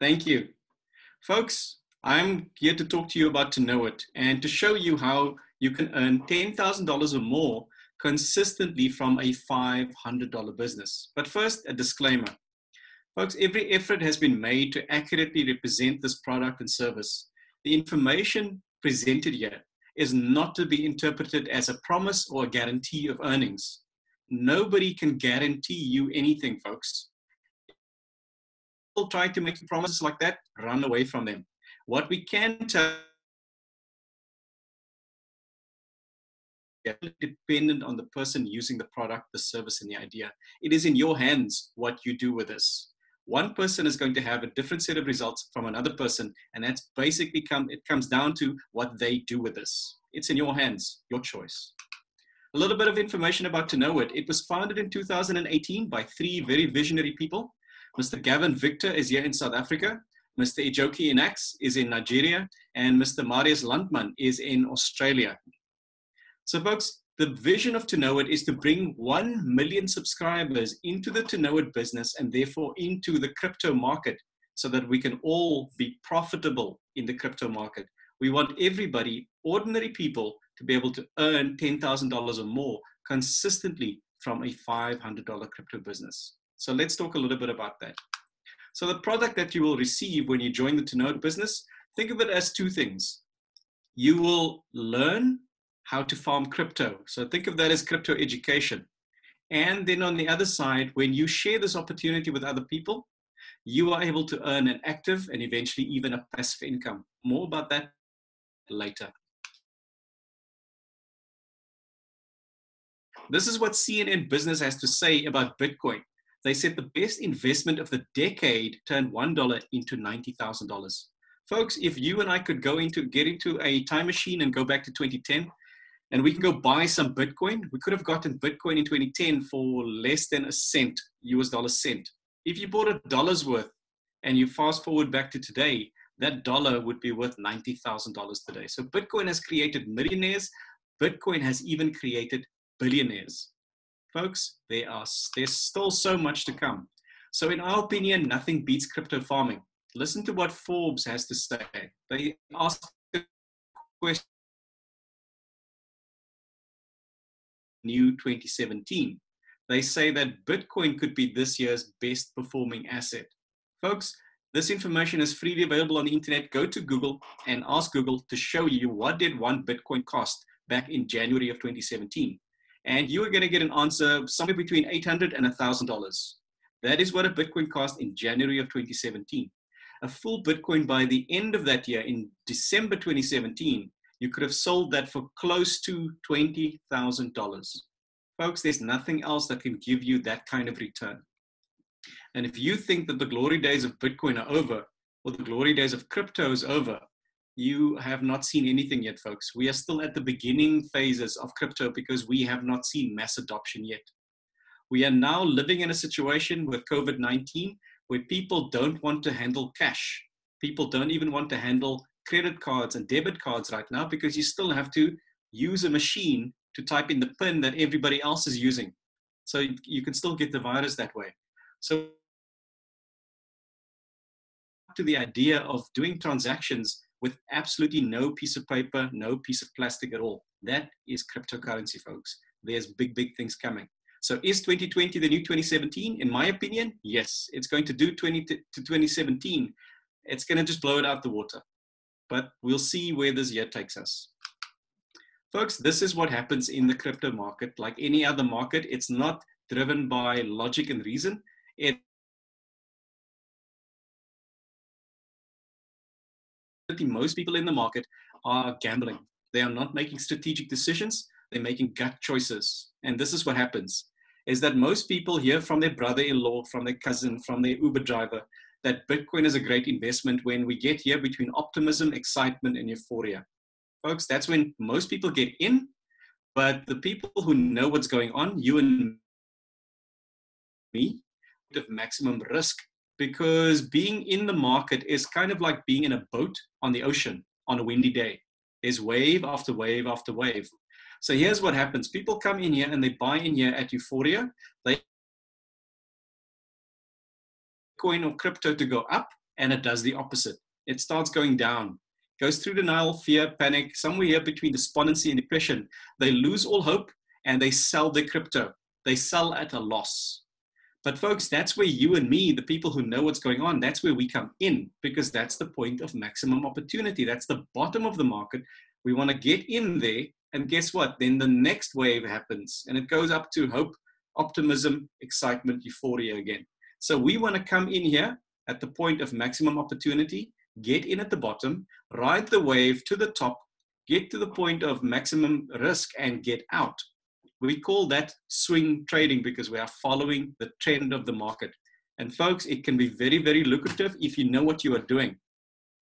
Thank you. Folks, I'm here to talk to you about TONOIT and to show you how you can earn $10,000 or more consistently from a $500 business. But first, a disclaimer. Folks, every effort has been made to accurately represent this product and service. The information presented here is not to be interpreted as a promise or a guarantee of earnings. Nobody can guarantee you anything, folks. People try to make promises like that, run away from them. What we can tell is dependent on the person using the product, the service, and the idea. It is in your hands what you do with this. One person is going to have a different set of results from another person, and that's basically it comes down to what they do with this. It's in your hands, your choice. A little bit of information about TONOIT. It was founded in 2018 by 3 very visionary people. Mr. Gavin Victor is here in South Africa. Mr. Ijoki Inax is in Nigeria, and Mr. Marius Landman is in Australia. So folks, the vision of TONOIT is to bring 1 million subscribers into the TONOIT business and therefore into the crypto market so that we can all be profitable in the crypto market. We want everybody, ordinary people, to be able to earn $10,000 or more consistently from a $500 crypto business. So let's talk a little bit about that. So the product that you will receive when you join the TONOIT business, think of it as 2 things. You will learn how to farm crypto. So think of that as crypto education. And then on the other side, when you share this opportunity with other people, you are able to earn an active and eventually even a passive income. More about that later. This is what CNN Business has to say about Bitcoin. They said the best investment of the decade turned $1 into $90,000. Folks, if you and I could get into a time machine and go back to 2010, and we can go buy some Bitcoin, we could have gotten Bitcoin in 2010 for less than a cent, US dollar cent. If you bought $1 worth and you fast forward back to today, that dollar would be worth $90,000 today. So Bitcoin has created millionaires. Bitcoin has even created billionaires. Folks, there's still so much to come. So in our opinion, nothing beats crypto farming. Listen to what Forbes has to say. They ask the question, new 2017. They say that Bitcoin could be this year's best performing asset. Folks, this information is freely available on the internet. Go to Google and ask Google to show you what did 1 Bitcoin cost back in January of 2017. And you are going to get an answer somewhere between $800 and $1,000. That is what a Bitcoin cost in January of 2017. A full Bitcoin by the end of that year, in December 2017, you could have sold that for close to $20,000. Folks, there's nothing else that can give you that kind of return. And if you think that the glory days of Bitcoin are over, or the glory days of crypto is over, you have not seen anything yet, folks. We are still at the beginning phases of crypto because we have not seen mass adoption yet. We are now living in a situation with COVID-19 where people don't want to handle cash. People don't even want to handle credit cards and debit cards right now because you still have to use a machine to type in the PIN that everybody else is using. So you can still get the virus that way. So to the idea of doing transactions with absolutely no piece of paper, no piece of plastic at all. That is cryptocurrency, folks. There's big, big things coming. So is 2020 the new 2017? In my opinion, yes. It's going to do 2017. It's going to just blow it out the water. But we'll see where this year takes us. Folks, this is what happens in the crypto market. Like any other market, it's not driven by logic and reason. Most people in the market are gambling. They are not making strategic decisions. They're making gut choices. And this is what happens, is that most people hear from their brother-in-law, from their cousin, from their Uber driver, that Bitcoin is a great investment when we get here between optimism, excitement, and euphoria. Folks, that's when most people get in, but the people who know what's going on, you and me, have maximum risk. Because being in the market is kind of like being in a boat on the ocean on a windy day. There's wave after wave after wave. So here's what happens. People come in here and they buy in here at euphoria. They Bitcoin or crypto to go up, and it does the opposite. It starts going down, goes through denial, fear, panic, somewhere here between despondency and depression. They lose all hope and they sell their crypto. They sell at a loss. But folks, that's where you and me, the people who know what's going on, that's where we come in, because that's the point of maximum opportunity. That's the bottom of the market. We want to get in there, and guess what? Then the next wave happens, and it goes up to hope, optimism, excitement, euphoria again. So we want to come in here at the point of maximum opportunity, get in at the bottom, ride the wave to the top, get to the point of maximum risk, and get out. We call that swing trading because we are following the trend of the market. And folks, it can be very, very lucrative if you know what you are doing.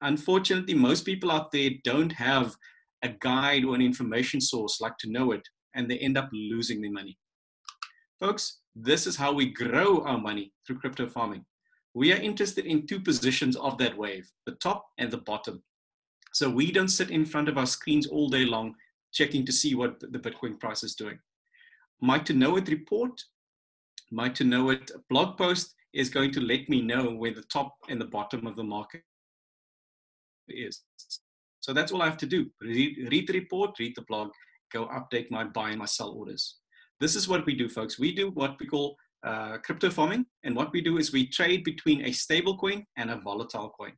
Unfortunately, most people out there don't have a guide or an information source like TONOIT, and they end up losing their money. Folks, this is how we grow our money through crypto farming. We are interested in two positions of that wave, the top and the bottom. So we don't sit in front of our screens all day long checking to see what the Bitcoin price is doing. My TONOIT report, my TONOIT blog post is going to let me know where the top and the bottom of the market is. So that's all I have to do. Read the report, read the blog, go update my buy and my sell orders. This is what we do, folks. We do what we call crypto farming. And what we do is we trade between a stable coin and a volatile coin.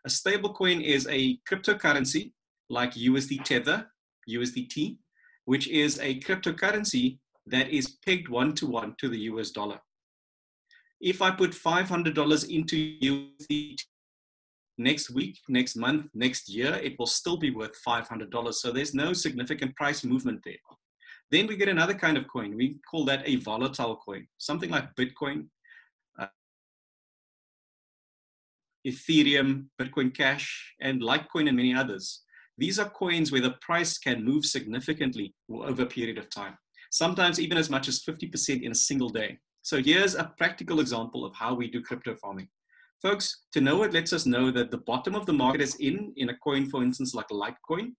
A stable coin is a cryptocurrency like USD Tether, USDT, which is a cryptocurrency that is pegged 1-to-1 to the US dollar. If I put $500 into USDT next week, next month, next year, it will still be worth $500. So there's no significant price movement there. Then we get another kind of coin. We call that a volatile coin, something like Bitcoin, Ethereum, Bitcoin Cash, and Litecoin, and many others. These are coins where the price can move significantly over a period of time, sometimes even as much as 50% in a single day. So here's a practical example of how we do crypto farming. Folks, TONOIT lets us know that the bottom of the market is in a coin, for instance, like Litecoin.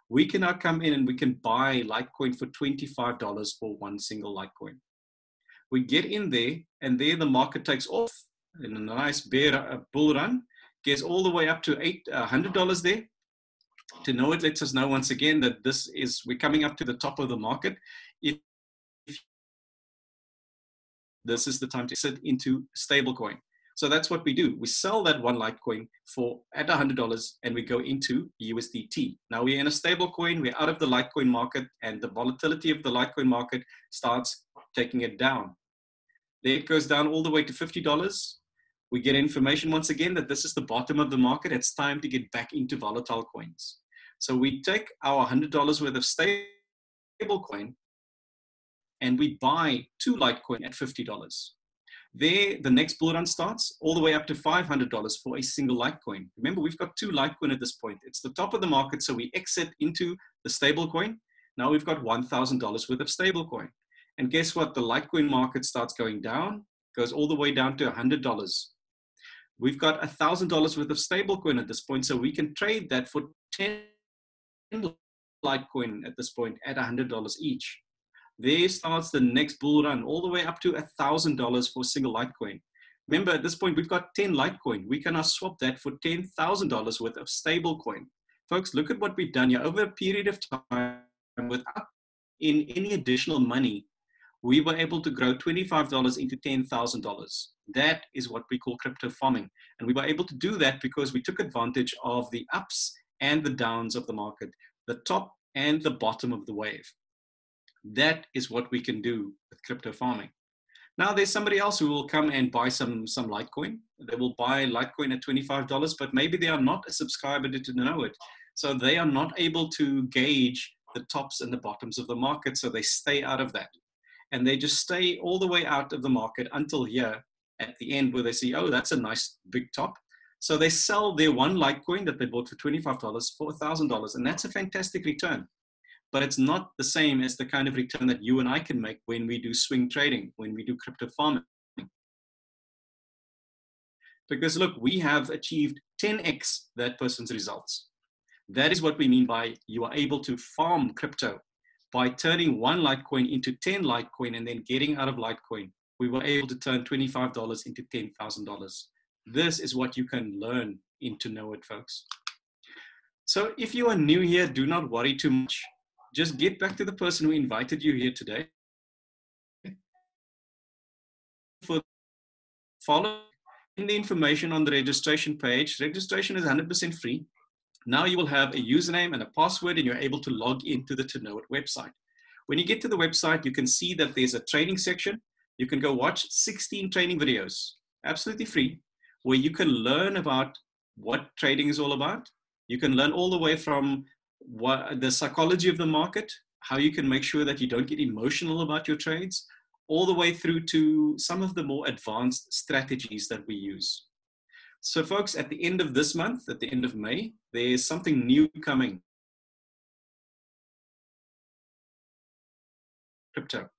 We can now come in and we can buy Litecoin for $25 for one single Litecoin. We get in there, and there the market takes off in a nice bull run, gets all the way up to $100 there. TONOIT lets us know once again that we're coming up to the top of the market. If this is the time to sit into stablecoin. So that's what we do. We sell that one Litecoin at $100 and we go into USDT. Now we're in a stable coin, we're out of the Litecoin market, and the volatility of the Litecoin market starts taking it down. There it goes down all the way to $50. We get information once again that this is the bottom of the market. It's time to get back into volatile coins. So we take our $100 worth of stable coin and we buy two Litecoin at $50. There, the next bull run starts all the way up to $500 for a single Litecoin. Remember, we've got two Litecoin at this point. It's the top of the market, so we exit into the stable coin. Now we've got $1,000 worth of stable coin. And guess what? The Litecoin market starts going down, goes all the way down to $100. We've got $1,000 worth of stable coin at this point, so we can trade that for 10 Litecoin at this point at $100 each. There starts the next bull run all the way up to $1,000 for a single Litecoin. Remember, at this point, we've got 10 Litecoin. We can now swap that for $10,000 worth of stable coin. Folks, look at what we've done here. Over a period of time, without in any additional money, we were able to grow $25 into $10,000. That is what we call crypto farming. And we were able to do that because we took advantage of the ups and the downs of the market, the top and the bottom of the wave. That is what we can do with crypto farming. Now there's somebody else who will come and buy some Litecoin. They will buy Litecoin at $25, but maybe they are not a subscriber to TONOIT. So they are not able to gauge the tops and the bottoms of the market. So they stay out of that. And they just stay all the way out of the market until here at the end where they see, oh, that's a nice big top. So they sell their one Litecoin that they bought for $25 for $1,000. And that's a fantastic return. But it's not the same as the kind of return that you and I can make when we do swing trading, when we do crypto farming. Because look, we have achieved 10x that person's results. That is what we mean by you are able to farm crypto. By turning one Litecoin into 10 Litecoin and then getting out of Litecoin, we were able to turn $25 into $10,000. This is what you can learn in TONOIT, folks. So if you are new here, do not worry too much. Just get back to the person who invited you here today. Follow in the information on the registration page. Registration is 100% free. Now you will have a username and a password, and you're able to log into the TONOIT website. When you get to the website, you can see that there's a training section. You can go watch 16 training videos, absolutely free, where you can learn about what trading is all about. You can learn all the way from the psychology of the market, how you can make sure that you don't get emotional about your trades, all the way through to some of the more advanced strategies that we use. So folks, at the end of this month, at the end of May, there's something new coming. Crypto.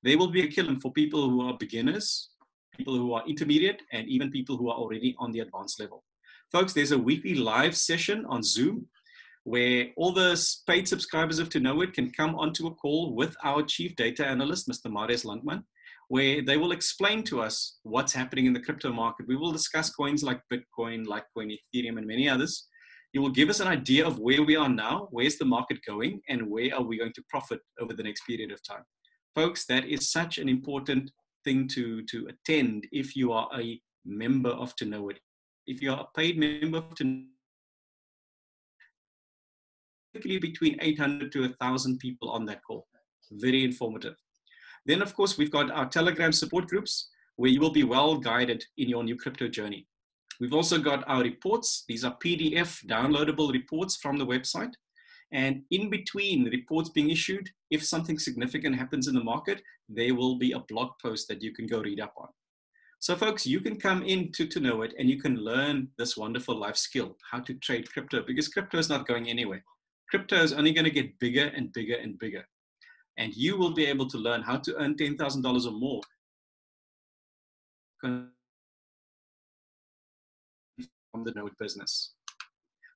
There will be a curriculum for people who are beginners, people who are intermediate, and even people who are already on the advanced level. Folks, there's a weekly live session on Zoom where all the paid subscribers of TONOIT can come onto a call with our chief data analyst, Mr. Marius Landman, where they will explain to us what's happening in the crypto market. We will discuss coins like Bitcoin, Litecoin, Ethereum, and many others. It will give us an idea of where we are now, where's the market going, and where are we going to profit over the next period of time. Folks, that is such an important thing to attend if you are a member of TONOIT. If you are a paid member of TONOIT, between 800 to 1,000 people on that call. Very informative. Then, of course, we've got our Telegram support groups where you will be well guided in your new crypto journey. We've also got our reports. These are PDF downloadable reports from the website. And in between reports being issued, if something significant happens in the market, there will be a blog post that you can go read up on. So folks, you can come into TONOIT and you can learn this wonderful life skill, how to trade crypto, because crypto is not going anywhere. Crypto is only going to get bigger and bigger and bigger. And you will be able to learn how to earn $10,000 or more from the TONOIT business.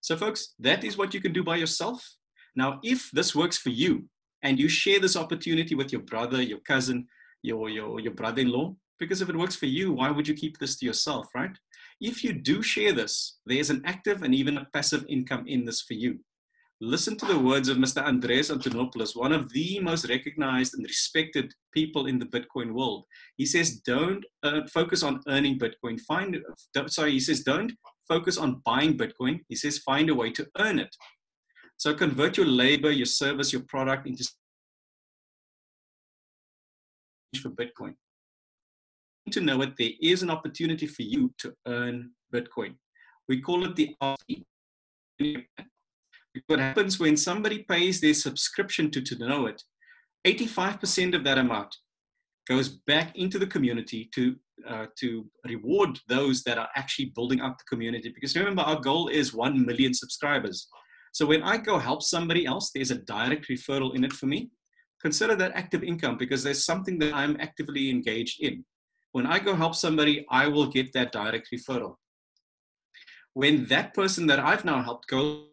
So folks, that is what you can do by yourself. Now, if this works for you and you share this opportunity with your brother, your cousin, your brother-in-law, because if it works for you, why would you keep this to yourself, right? If you do share this, there's an active and even a passive income in this for you. Listen to the words of Mr. Andreas Antonopoulos, one of the most recognized and respected people in the Bitcoin world. He says, don't focus on earning Bitcoin. He says, don't focus on buying Bitcoin. He says, find a way to earn it. So convert your labor, your service, your product into for Bitcoin. To know it, there is an opportunity for you to earn Bitcoin. We call it the ALTCOINS. What happens when somebody pays their subscription to TONOIT, 85% of that amount goes back into the community to reward those that are actually building up the community. Because remember, our goal is 1 million subscribers. So when I go help somebody else, there's a direct referral in it for me. Consider that active income because there's something that I'm actively engaged in. When I go help somebody, I will get that direct referral. When that person that I've now helped go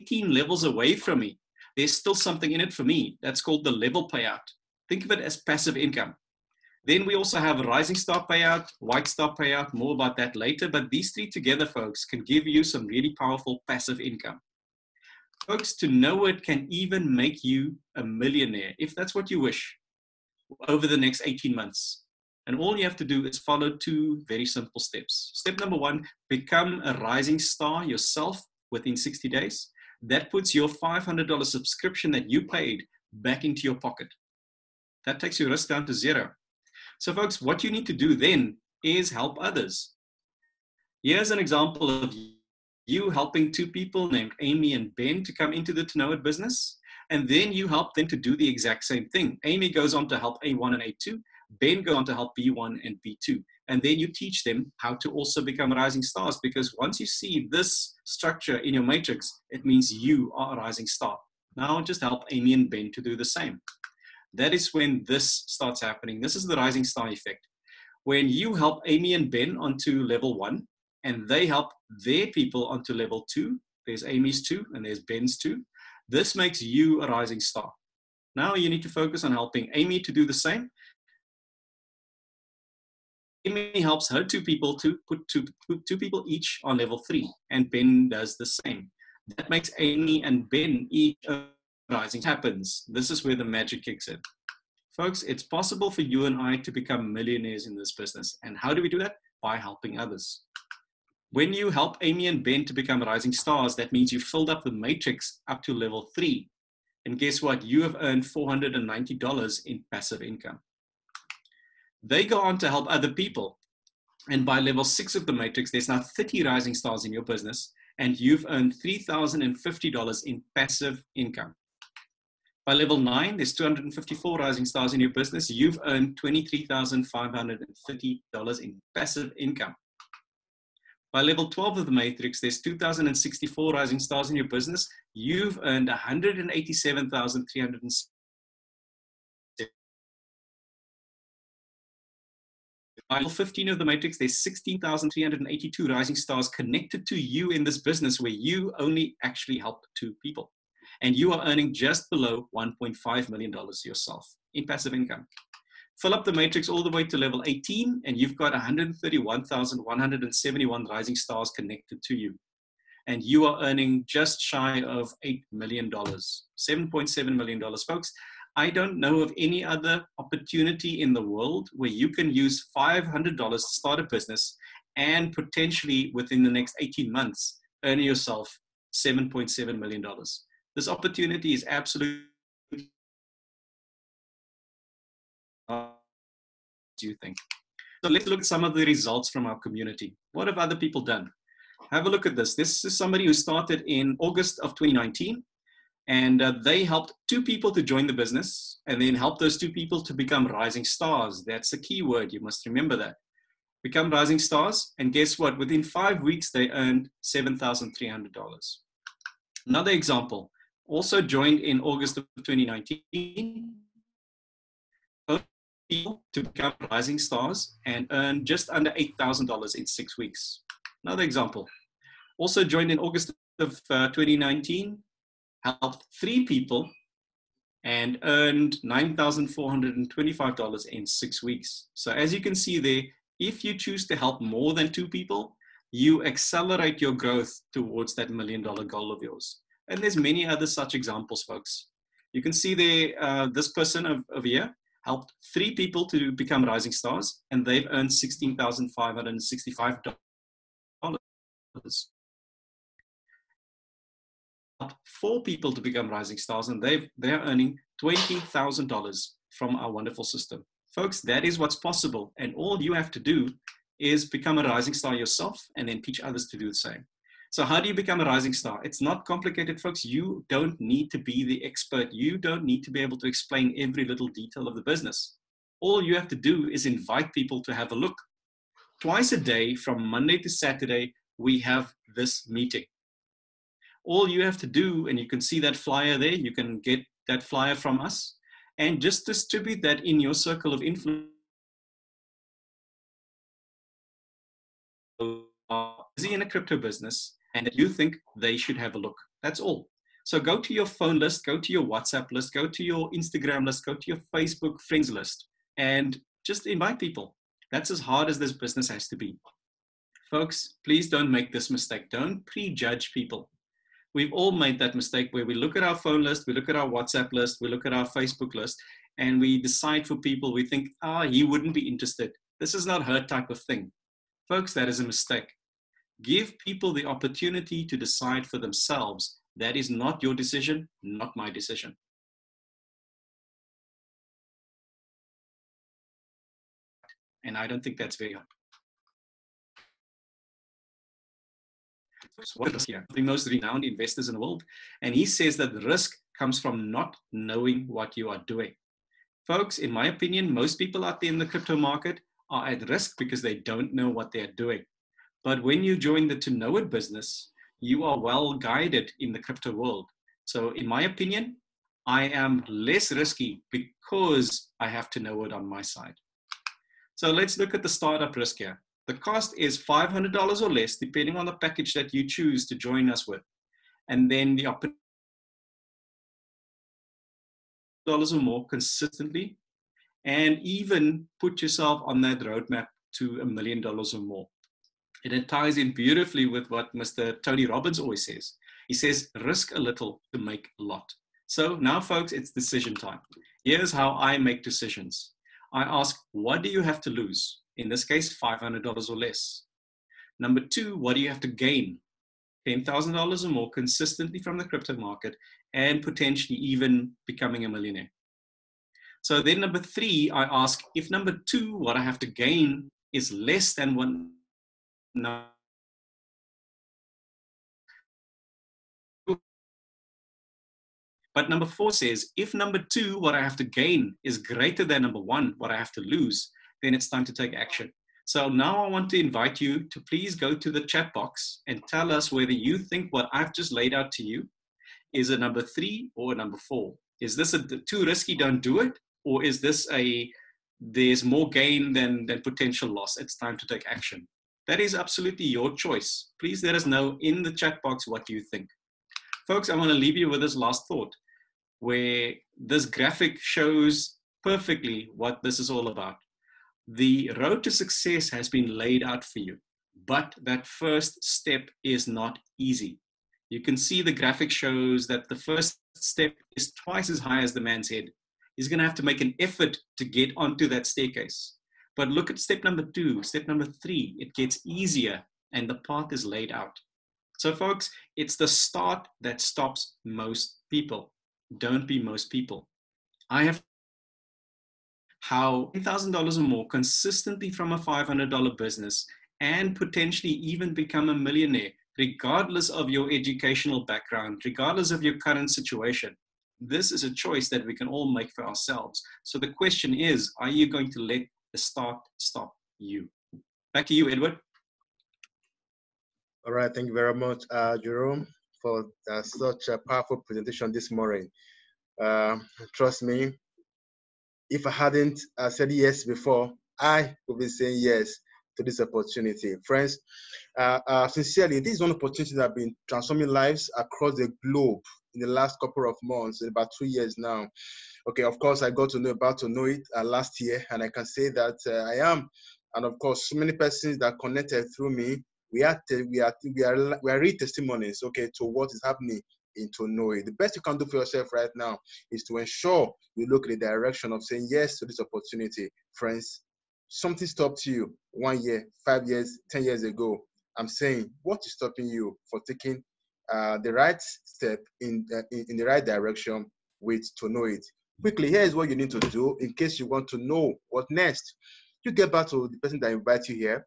18 levels away from me, there's still something in it for me. That's called the level payout. Think of it as passive income. Then we also have a rising star payout, white star payout, more about that later. But these three together, folks, can give you some really powerful passive income. Folks, TONOIT can even make you a millionaire, if that's what you wish, over the next 18 months. And all you have to do is follow 2 very simple steps. Step number 1, become a rising star yourself within 60 days. That puts your $500 subscription that you paid back into your pocket. That takes your risk down to 0. So folks, what you need to do then is help others. Here's an example of you helping 2 people named Amy and Ben to come into the TONOIT business, and then you help them to do the exact same thing. Amy goes on to help A1 and A2, Ben goes on to help B1 and B2, and then you teach them how to also become rising stars, because once you see this structure in your matrix, it means you are a rising star. Now just help Amy and Ben to do the same. That is when this starts happening. This is the rising star effect. When you help Amy and Ben onto level 1, and they help their people onto level 2, there's Amy's 2 and there's Ben's 2, this makes you a rising star. Now you need to focus on helping Amy to do the same. Amy helps her two people to put two people each on level 3, and Ben does the same. That makes Amy and Ben each rising. Happens. This is where the magic kicks in. Folks, it's possible for you and I to become millionaires in this business. And how do we do that? By helping others. When you help Amy and Ben to become rising stars, that means you filled up the matrix up to level 3. And guess what? You have earned $490 in passive income. They go on to help other people. And by level 6 of the matrix, there's now 30 rising stars in your business, and you've earned $3,050 in passive income. By level 9, there's 254 rising stars in your business. You've earned $23,530 in passive income. By level 12 of the matrix, there's 2,064 rising stars in your business. You've earned $187,300. By level 15 of the matrix, there's 16,382 rising stars connected to you in this business where you only actually help 2 people. And you are earning just below $1.5 million yourself in passive income. Fill up the matrix all the way to level 18, and you've got 131,171 rising stars connected to you. And you are earning just shy of $8 million, $7.7 million, folks. I don't know of any other opportunity in the world where you can use $500 to start a business and potentially within the next 18 months, earn yourself $7.7 million. This opportunity is absolutely, what do you think? So let's look at some of the results from our community. What have other people done? Have a look at this. This is somebody who started in August of 2019, and they helped 2 people to join the business and then helped those 2 people to become rising stars. That's a key word. You must remember that. Become rising stars, and guess what? Within 5 weeks, they earned $7,300. Another example. Also joined in August of 2019, people to become rising stars and earn just under $8,000 in 6 weeks. Another example. Also joined in August of 2019, helped 3 people and earned $9,425 in 6 weeks. So as you can see there, if you choose to help more than 2 people, you accelerate your growth towards that $1 million goal of yours. And there's many other such examples, folks. You can see there, this person over here helped 3 people to become rising stars, and they've earned $16,565. Helped 4 people to become rising stars, and they're earning $20,000 from our wonderful system. Folks, that is what's possible, and all you have to do is become a rising star yourself and then teach others to do the same. So how do you become a rising star? It's not complicated, folks. You don't need to be the expert. You don't need to be able to explain every little detail of the business. All you have to do is invite people to have a look. Twice a day, from Monday to Saturday, we have this meeting. All you have to do, and you can see that flyer there, you can get that flyer from us, and just distribute that in your circle of influence. Busy in a crypto business, and you think they should have a look. That's all. So go to your phone list, go to your WhatsApp list, go to your Instagram list, go to your Facebook friends list, and just invite people. That's as hard as this business has to be. Folks, please don't make this mistake. Don't prejudge people. We've all made that mistake where we look at our phone list, we look at our WhatsApp list, we look at our Facebook list, and we decide for people, we think, he wouldn't be interested. This is not her type of thing. Folks, that is a mistake. Give people the opportunity to decide for themselves. That is not your decision, not my decision. And I don't think that's very hard. What is here? The most renowned investors in the world. And he says that the risk comes from not knowing what you are doing. Folks, in my opinion, most people out there in the crypto market are at risk because they don't know what they're doing. But when you join the TONOIT business, you are well guided in the crypto world. So in my opinion, I am less risky because I have to know it on my side. So let's look at the startup risk here. The cost is $500 or less, depending on the package that you choose to join us with. And then the opportunity or more consistently, and even put yourself on that roadmap to $1 million or more. And it ties in beautifully with what Mr. Tony Robbins always says. He says, risk a little to make a lot. So now, folks, it's decision time. Here's how I make decisions. I ask, what do you have to lose? In this case, $500 or less. Number two, what do you have to gain? $10,000 or more consistently from the crypto market and potentially even becoming a millionaire. So then number three, I ask, if number two, what I have to gain is less than one. But number four says, if number two, what I have to gain is greater than number one, what I have to lose, then it's time to take action. So now I want to invite you to please go to the chat box and tell us whether you think what I've just laid out to you is a number three or a number four. Is this a too risky, don't do it? Or is this there's more gain than potential loss? It's time to take action. That is absolutely your choice. Please let us know in the chat box what you think. Folks, I want to leave you with this last thought, where this graphic shows perfectly what this is all about. The road to success has been laid out for you, but that first step is not easy. You can see the graphic shows that the first step is twice as high as the man's head. He's going to have to make an effort to get onto that staircase. But look at step number two, step number three. It gets easier and the path is laid out. So folks, it's the start that stops most people. Don't be most people. I have how $10,000 or more consistently from a $500 business and potentially even become a millionaire, regardless of your educational background, regardless of your current situation. This is a choice that we can all make for ourselves. So the question is, are you going to let the start stop you? Back to you, Edward. All right, thank you very much, Jerome, for such a powerful presentation this morning. Trust me, if I hadn't said yes before, I would be saying yes to this opportunity. Friends, sincerely, this is one opportunity that has been transforming lives across the globe in the last couple of months, in about 2 years now. Okay, of course, I got to know about TONOIT last year, and I can say that I am. And of course, so many persons that connected through me, we are real testimonies, okay, to what is happening in TONOIT. The best you can do for yourself right now is to ensure you look in the direction of saying yes to this opportunity. Friends, something stopped you 1 year, 5 years, 10 years ago. I'm saying, what is stopping you for taking the right step in the right direction with TONOIT? Quickly, here is what you need to do in case you want to know what next. You get back to the person that invited you here.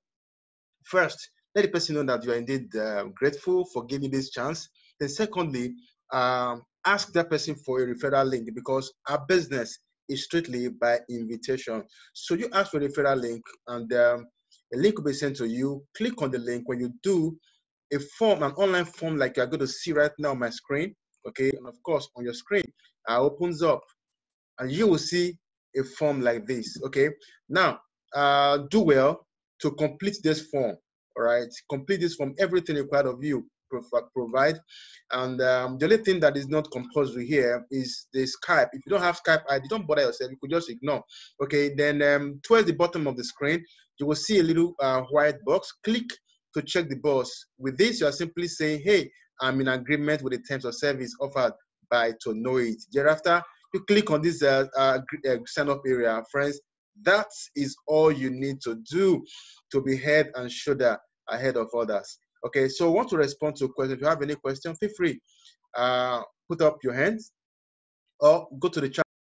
First, let the person know that you are indeed grateful for giving this chance. Then secondly, ask that person for a referral link, because our business is strictly by invitation. So you ask for a referral link, and a link will be sent to you. Click on the link. When you do, a form, an online form like you're going to see right now on my screen, okay, and of course on your screen, opens up, and you will see a form like this. Okay, now do well to complete this form. All right, complete this form. Everything required of you, provide. And the only thing that is not compulsory here is the Skype. If you don't have Skype ID, don't bother yourself. You could just ignore. Okay, then towards the bottom of the screen, you will see a little white box. Click to check the box. With this, you are simply saying, hey, I'm in agreement with the terms of service offered by TONOIT. Thereafter, you click on this sign up area. Friends, that is all you need to do to be head and shoulder ahead of others. Okay, so I want to respond to a question. If you have any question, feel free. Put up your hands or go to the chat